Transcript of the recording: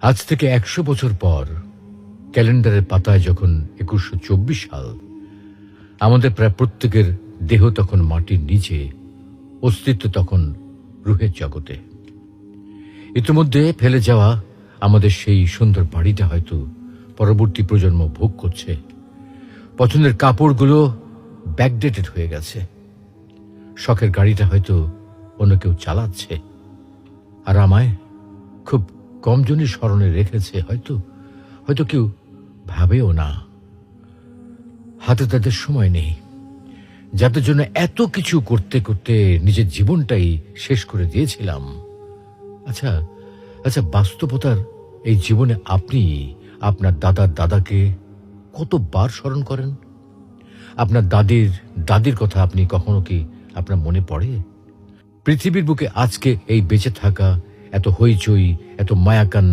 আজ থেকে ১০০ বছর পর ক্যালেন্ডারের পাতায় যখন ২১২৪ সাল, আমাদের প্রায় প্রত্যেকের দেহ তখন মাটির নিচে, অস্তিত্ব তখন রুহের জগতে। ইতিমধ্যে ফেলে যাওয়া আমাদের সেই সুন্দর বাড়িটা হয়তো পরবর্তী প্রজন্ম ভোগ করছে। পছন্দের কাপড়গুলো ব্যাকডেটেড হয়ে গেছে। শখের গাড়িটা হয়তো অন্য কেউ চালাচ্ছে, আর আমায় খুব কমজনই স্মরণে রেখেছে, হয়তো হয়তো কেউ ভাবেও না। হাতে তাদের সময় নেই, যাদের জন্য এত কিছু করতে করতে নিজের জীবনটাই শেষ করে দিয়েছিলাম। আচ্ছা আচ্ছা, বাস্তবতার এই জীবনে আপনি আপনার দাদার দাদাকে কতবার স্মরণ করেন? আপনার দাদির দাদির কথা আপনি কখনো কি আপনার মনে পড়ে? পৃথিবীর বুকে আজকে এই বেঁচে থাকা, এত হইচই, এত মায়াকান্না